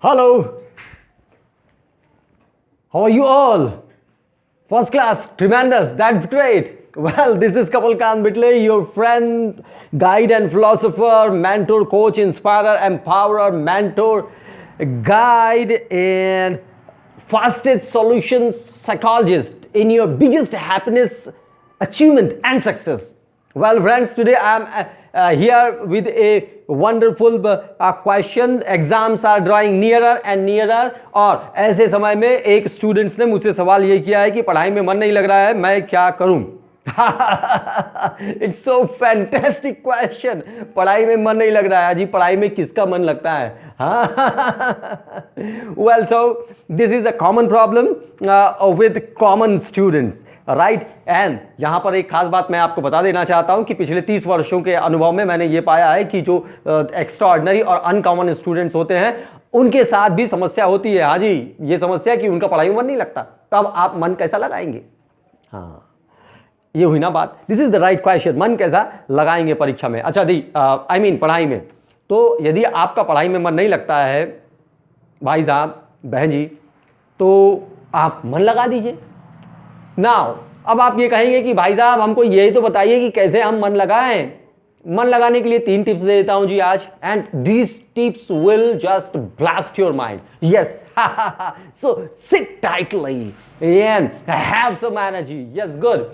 Hello. How are you all? First class, tremendous, that's great. Well, this is Kapil Khan Bitle, your friend, guide and philosopher, mentor, coach, inspirer, empowerer, mentor, guide and fastest solution psychologist in your biggest happiness, achievement and success. Well, friends, today I am here with a wonderful question. Exams are drawing nearer and nearer और ऐसे समय में एक students ने मुझसे सवाल ये किया है कि पढ़ाई में मन नहीं लग रहा है, मैं क्या करूं? It's so fantastic question. पढ़ाई में मन नहीं लग रहा है जी, पढ़ाई में किसका मन लगता है? Well, so this is a common problem with common students, right. And यहाँ पर एक खास बात मैं आपको बता देना चाहता हूँ कि पिछले 30 वर्षों के अनुभव में मैंने ये पाया है कि जो एक्स्ट्रा ऑर्डिनरी और अनकॉमन स्टूडेंट्स होते हैं उनके साथ भी समस्या होती है. हाँ जी, ये समस्या कि उनका पढ़ाई में मन नहीं लगता. तब आप मन कैसा लगाएंगे? हाँ, ये हुई ना बात. This is the right question. मन कैसा लगाएंगे परीक्षा में? अच्छा दी, आई मीन पढ़ाई में. तो यदि आपका पढ़ाई में मन नहीं लगता है भाई साहब, बहन जी, तो आप मन लगा दीजिए. नाउ अब आप ये कहेंगे कि भाई साहब हमको यही तो बताइए कि कैसे हम मन लगाएं. मन लगाने के लिए 3 टिप्स दे देता हूं जी आज. And these tips will just blast your mind. Yes, so sit tightly and have some energy. Yes, good.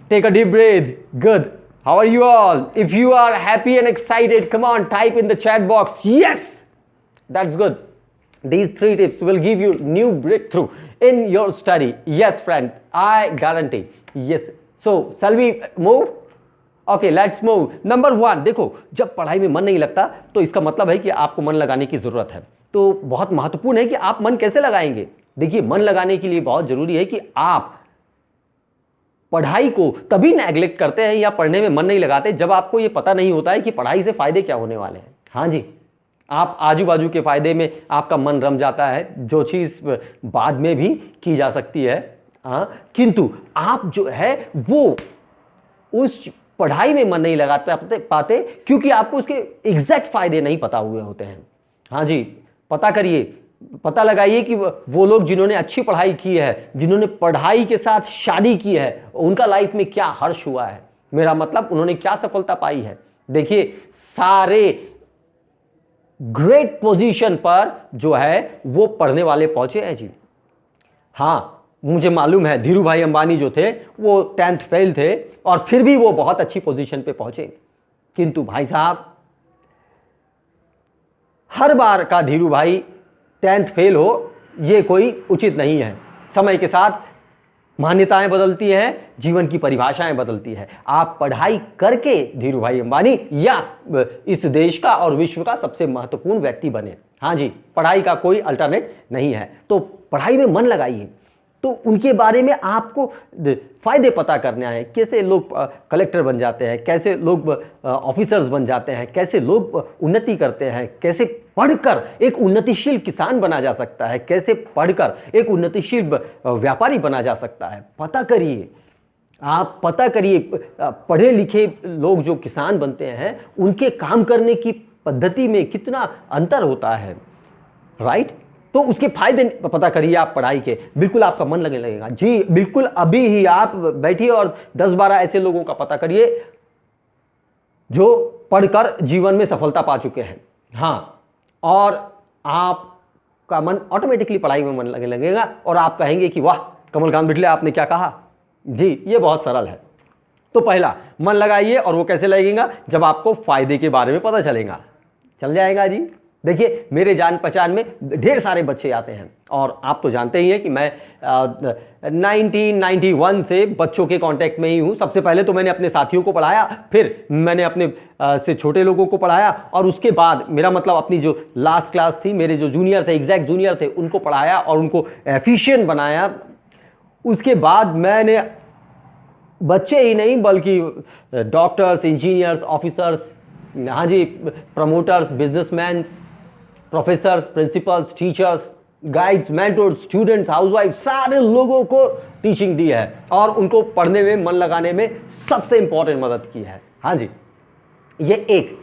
Take a deep breath. Good. How are you all? If you are happy and excited, come on, type in the chat box. Yes! That's good. These 3 tips will give you new breakthrough in your study. Yes, friend. I guarantee. Yes. So, shall we move? Okay, let's move. Number 1. देखो, जब पढ़ाई में मन नहीं लगता तो इसका मतलब है कि आपको मन लगाने की ज़रूरत है. तो बहुत महत्वपूर्ण है कि आप मन कैसे लगाएंगे. देखिए, मन लगाने के लिए बहुत ज़रूरी है कि आप पढ़ाई को तभी नेग्लेक्ट करते हैं या पढ़ने में मन नहीं लगाते जब आपको ये पता नहीं होता है कि पढ़ाई से फ़ायदे क्या होने वाले हैं. हाँ जी, आप आजू बाजू के फ़ायदे में आपका मन रम जाता है, जो चीज़ बाद में भी की जा सकती है. हाँ, किंतु आप जो है वो उस पढ़ाई में मन नहीं लगा पाते क्योंकि आपको उसके एग्जैक्ट फ़ायदे नहीं पता हुए होते हैं. हाँ जी, पता करिए, पता लगाइए कि वो लोग जिन्होंने अच्छी पढ़ाई की है, जिन्होंने पढ़ाई के साथ शादी की है, उनका लाइफ में क्या हर्ष हुआ है. मेरा मतलब उन्होंने क्या सफलता पाई है. देखिए, सारे ग्रेट पोजीशन पर जो है वो पढ़ने वाले पहुंचे हैं जी. हाँ, मुझे मालूम है धीरू भाई अंबानी जो थे वो 10th फेल थे और फिर भी वो बहुत अच्छी पोजीशन पे पहुंचे. किंतु भाई साहब, हर बार का धीरू भाई 10th फेल हो ये कोई उचित नहीं है. समय के साथ मान्यताएं बदलती हैं, जीवन की परिभाषाएं बदलती है. आप पढ़ाई करके धीरू भाई अंबानी या इस देश का और विश्व का सबसे महत्वपूर्ण व्यक्ति बने. हाँ जी, पढ़ाई का कोई अल्टरनेट नहीं है. तो पढ़ाई में मन लगाइए. तो उनके बारे में आपको फ़ायदे पता करना है. कैसे लोग कलेक्टर बन जाते हैं, कैसे लोग ऑफिसर्स बन जाते हैं, कैसे लोग उन्नति करते हैं, कैसे पढ़कर एक उन्नतिशील किसान बना जा सकता है, कैसे पढ़कर एक उन्नतिशील व्यापारी बना जा सकता है. पता करिए, आप पता करिए. पढ़े लिखे लोग जो किसान बनते हैं उनके काम करने की पद्धति में कितना अंतर होता है, राइट. तो उसके फायदे पता करिए आप पढ़ाई के. बिल्कुल आपका मन लगने लगेगा जी. बिल्कुल अभी ही आप बैठिए और 10-12 ऐसे लोगों का पता करिए जो पढ़कर जीवन में सफलता पा चुके हैं. हाँ, और आपका मन ऑटोमेटिकली पढ़ाई में मन लगने लगेगा और आप कहेंगे कि वाह कमल कांत बिटले आपने क्या कहा जी. ये बहुत सरल है. तो पहला, मन लगाइए. और वो कैसे लगेगा? जब आपको फायदे के बारे में पता चल जाएगा जी. देखिए, मेरे जान पहचान में ढेर सारे बच्चे आते हैं और आप तो जानते ही हैं कि मैं 1991 से बच्चों के कांटेक्ट में ही हूँ. सबसे पहले तो मैंने अपने साथियों को पढ़ाया, फिर मैंने अपने से छोटे लोगों को पढ़ाया और उसके बाद मेरा मतलब अपनी जो लास्ट क्लास थी, मेरे जो जूनियर थे, एग्जैक्ट जूनियर थे, उनको पढ़ाया और उनको एफिशिएंट बनाया. उसके बाद मैंने बच्चे ही नहीं बल्कि डॉक्टर्स, इंजीनियर्स, ऑफिसर्स, हाँ जी, promoters, businessmans, professors, principals, teachers, guides, mentors, students, housewife, सारे लोगों को टीचिंग दी है और उनको पढ़ने में मन लगाने में सबसे इंपॉर्टेंट मदद की है. हाँ जी, ये एक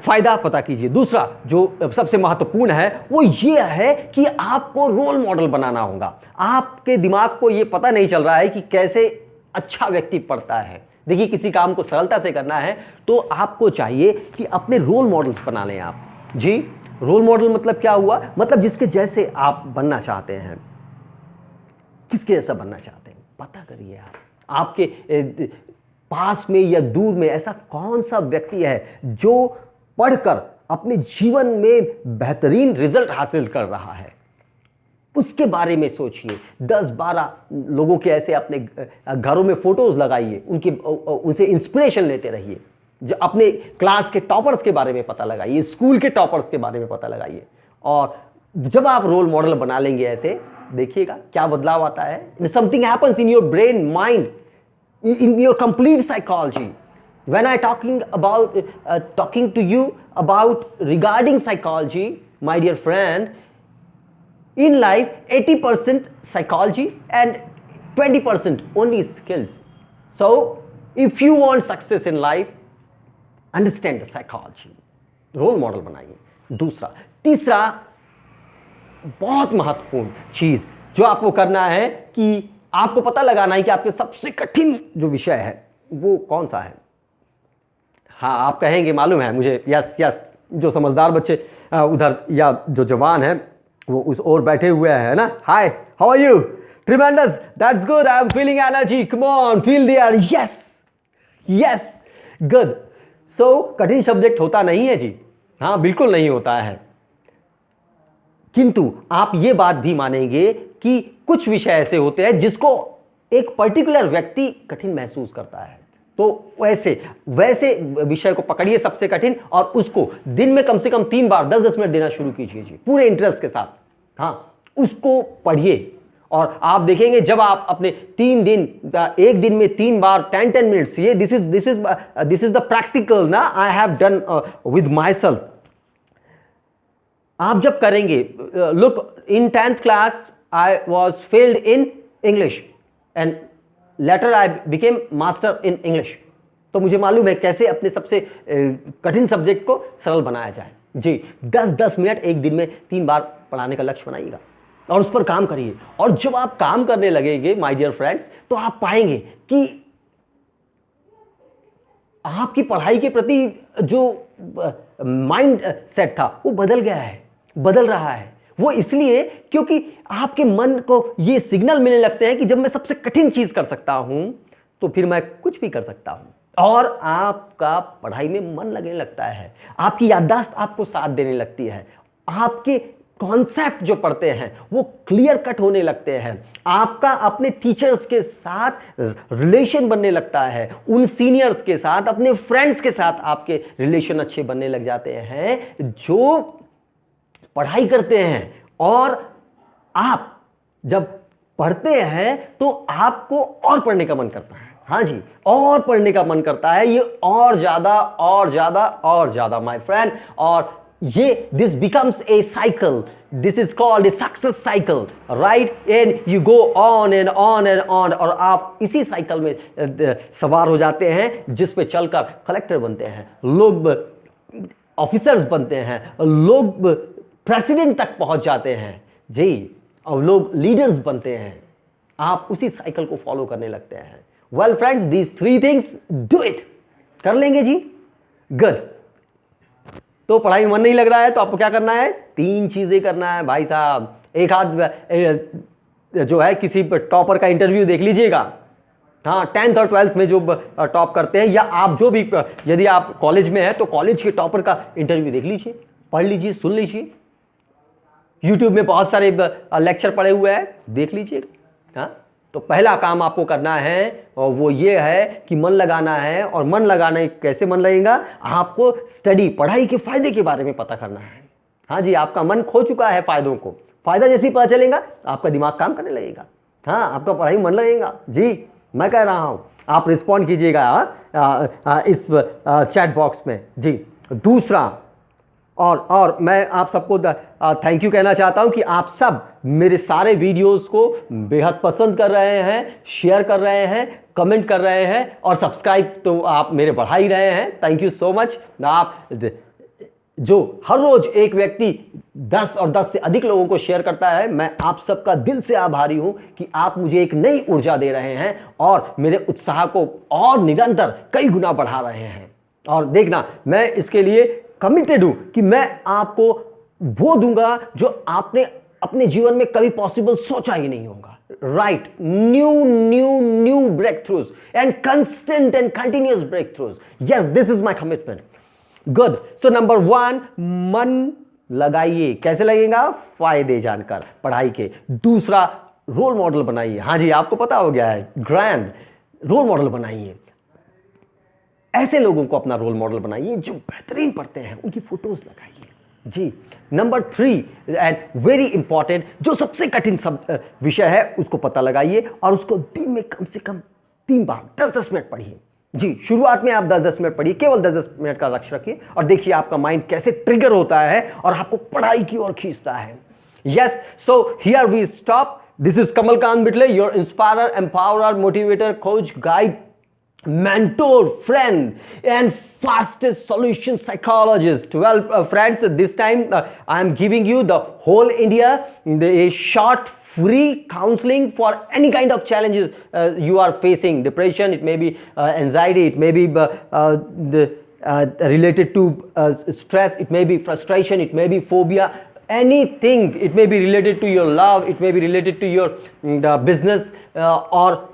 फायदा पता कीजिए। दूसरा जो सबसे महत्वपूर्ण है वो ये है कि आपको रोल मॉडल बनाना होगा। आपके दिमाग को ये पता नहीं चल रहा है कि कैसे अच्छा व्यक्ति पढ़ता है। देखिए, किसी काम को सरलता से करना है तो आपको चाहिए कि अपने रोल मॉडल्स बना लें आप। जी, रोल मॉडल मतलब क्या हुआ? मतलब जिसके जैसे आप बनना चाहते हैं। किसके जैसा बनना चाहते हैं पता करिए आप। आपके पास में या दूर में ऐसा कौन सा व्यक्ति है जो पढ़कर अपने जीवन में बेहतरीन रिजल्ट हासिल कर रहा है, उसके बारे में सोचिए। 10-12 लोगों के ऐसे अपने घरों में फोटोज लगाइए, उनसे इंस्पिरेशन लेते रहिए। जो अपने क्लास के टॉपर्स के बारे में पता लगाइए, स्कूल के टॉपर्स के बारे में पता लगाइए। और जब आप रोल मॉडल बना लेंगे ऐसे, देखिएगा क्या बदलाव आता है। Something happens in your brain, mind, in your complete psychology. When I talking to you about regarding psychology, my dear friend, in life 80% psychology and 20% only skills. So if you want success in life, understand the psychology. Role model बनाइए। दूसरा, तीसरा बहुत महत्वपूर्ण चीज जो आपको करना है कि आपको पता लगाना है कि आपके सबसे कठिन जो विषय है वो कौन सा है। हाँ, आप कहेंगे मालूम है मुझे, यस यस, जो समझदार बच्चे उधर या जो जवान है वो उस ओर बैठे हुए हैं ना। Hi, how are you? Tremendous, that's good, I am feeling energy, come on, feel the air, yes yes, good. So कठिन सब्जेक्ट होता नहीं है जी, हाँ बिल्कुल नहीं होता है। किंतु आप ये बात भी मानेंगे कि कुछ विषय ऐसे होते हैं जिसको एक पर्टिकुलर व्यक्ति कठिन महसूस करता है। तो वैसे विषय को पकड़िए सबसे कठिन, और उसको दिन में कम से कम 3 बार 10-10 मिनट देना शुरू कीजिए जी, पूरे इंटरेस्ट के साथ। हाँ, उसको पढ़िए और आप देखेंगे जब आप अपने 3 दिन, एक दिन में 3 बार 10-10 मिनट्स, ये दिस इज द प्रैक्टिकल ना, I have done with my self. आप जब करेंगे, look, in 10th class I was failed in English and later I became master in English. तो मुझे मालूम है कैसे अपने सबसे कठिन सब्जेक्ट को सरल बनाया जाए। जी, 10-10 मिनट एक दिन में 3 बार पढ़ाने का लक्ष्य बनाइएगा और उस पर काम करिए। और जब आप काम करने लगेंगे माय डियर फ्रेंड्स, तो आप पाएंगे कि आपकी पढ़ाई के प्रति जो माइंड सेट था वो बदल गया है, बदल रहा है। वो इसलिए क्योंकि आपके मन को ये सिग्नल मिलने लगते हैं कि जब मैं सबसे कठिन चीज कर सकता हूं तो फिर मैं कुछ भी कर सकता हूं। और आपका पढ़ाई में मन लगने लगता है, आपकी याददाश्त आपको साथ देने लगती है, आपके कॉन्सेप्ट जो पढ़ते हैं वो क्लियर कट होने लगते हैं, आपका अपने टीचर्स के साथ रिलेशन बनने लगता है, उन सीनियर्स के साथ, अपने फ्रेंड्स के साथ आपके रिलेशन अच्छे बनने लग जाते हैं जो पढ़ाई करते हैं। और आप जब पढ़ते हैं तो आपको और पढ़ने का मन करता है। हाँ जी, और पढ़ने का मन करता है, ये और ज्यादा और ज्यादा और ज्यादा माय फ्रेंड। और ये this becomes a cycle, this is called a success cycle, right? And you go on and on and on, और आप इसी साइकिल में सवार हो जाते हैं जिस पे चलकर कलेक्टर बनते हैं, लोग ऑफिसर्स बनते हैं, लोग प्रेसिडेंट तक पहुंच जाते हैं जी, और लोग लीडर्स बनते हैं। आप उसी साइकिल को फॉलो करने लगते हैं। Well friends, these 3 things, do it. कर लेंगे जी, गुड। तो पढ़ाई में मन नहीं लग रहा है तो आपको क्या करना है? 3 चीजें करना है भाई साहब। एक आध जो है किसी टॉपर का इंटरव्यू देख लीजिएगा, हाँ 10th और 12th में जो टॉप करते हैं, या आप जो भी, यदि आप कॉलेज में हैं तो कॉलेज के टॉपर का इंटरव्यू देख लीजिए, पढ़ लीजिए, सुन लीजिए। यूट्यूब में बहुत सारे लेक्चर पड़े हुए हैं, देख लीजिए। हाँ, तो पहला काम आपको करना है और वो ये है कि मन लगाना है। और मन लगाना कैसे मन लगेगा? आपको स्टडी, पढ़ाई के फायदे के बारे में पता करना है। हाँ जी, आपका मन खो चुका है फायदों को, फायदा जैसे ही पता चलेगा आपका दिमाग काम करने लगेगा। हाँ, आपका पढ़ाई में मन लगेगा जी, मैं कह रहा हूँ। आप रिस्पॉन्ड कीजिएगा इस चैट बॉक्स में जी। दूसरा, और मैं आप सबको थैंक यू कहना चाहता हूं कि आप सब मेरे सारे वीडियोस को बेहद पसंद कर रहे हैं, शेयर कर रहे हैं, कमेंट कर रहे हैं, और सब्सक्राइब तो आप मेरे बढ़ा ही रहे हैं। Thank you so much. आप जो हर रोज एक व्यक्ति 10 और 10 से अधिक लोगों को शेयर करता है, मैं आप सबका दिल से आभारी हूं कि आप मुझे एक नई ऊर्जा दे रहे हैं और मेरे उत्साह को और निरंतर कई गुना बढ़ा रहे हैं। और देखना, मैं इसके लिए कमिटेड हूं कि मैं आपको वो दूंगा जो आपने अपने जीवन में कभी पॉसिबल सोचा ही नहीं होगा। Right, new breakthroughs and constant and continuous breakthroughs. Yes, this is my commitment. Good. So number 1, मन लगाइए। कैसे लगेगा? फायदे जानकर पढ़ाई के। दूसरा, रोल मॉडल बनाइए। हाँ जी, आपको पता हो गया है, ग्रैंड रोल मॉडल बनाइए। ऐसे लोगों को अपना रोल मॉडल बनाइए जो बेहतरीन पढ़ते हैं, उनकी फोटोज लगाइए जी। नंबर 3 एंड वेरी इंपॉर्टेंट, जो सबसे कठिन विषय है उसको पता लगाइए और उसको दिन में कम से कम 3 बार 10-10 मिनट पढ़िए जी। शुरुआत में आप 10-10 मिनट पढ़िए, केवल 10-10 मिनट का लक्ष्य रखिए और देखिए आपका माइंड कैसे ट्रिगर होता है और आपको पढ़ाई की ओर खींचता है। Yes, so here we stop. This is Kamalkant Bitle, your inspirer, empowerer, motivator, coach, guide, mentor, friend and fastest solution psychologist. Well, friends, this time I am giving you the whole India a short free counseling for any kind of challenges you are facing. Depression, it may be anxiety, it may be related to stress, it may be frustration, it may be phobia, anything. It may be related to your love, it may be related to your business or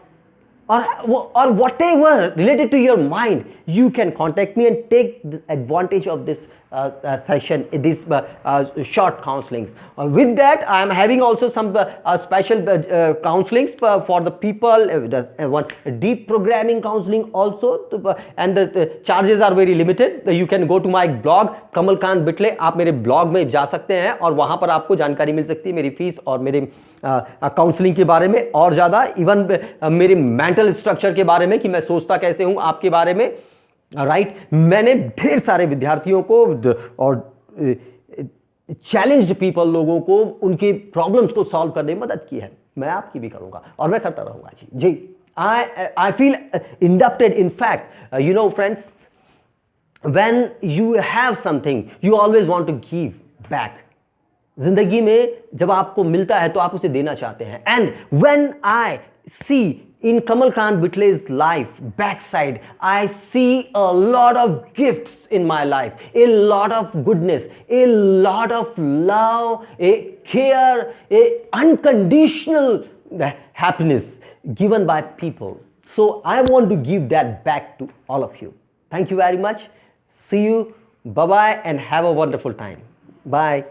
whatever related to your mind. You can contact me and take the advantage of this session, this short counselings. With that, I am having also some special counselings for the people, one deep programming counseling also, and the charges are very limited. You can go to my blog Kamalkant Bitle. आप मेरे blog में जा सकते हैं और वहाँ पर आपको जानकारी मिल सकती है मेरी फीस और मेरे काउंसलिंग के बारे में और ज़्यादा, इवन मेरे मेंटल स्ट्रक्चर के बारे में कि मैं सोचता कैसे हूँ आपके बारे में। राइट, मैंने ढेर सारे विद्यार्थियों को और चैलेंज्ड पीपल लोगों को उनके प्रॉब्लम्स को सॉल्व करने में मदद की है। मैं आपकी भी करूँगा और मैं करता रहूँगा जी। I feel inducted. In fact, you know, friends, when you have something, you always want to give back. जिंदगी में जब आपको मिलता है तो आप उसे देना चाहते हैं। And when I see in Kamalkant Bitle's life backside, I see a lot of gifts in my life, a lot of goodness, a lot of love, a care, a unconditional happiness given by people. So I want to give that back to all of you. Thank you very much. See you. Bye-bye and have a wonderful time. Bye.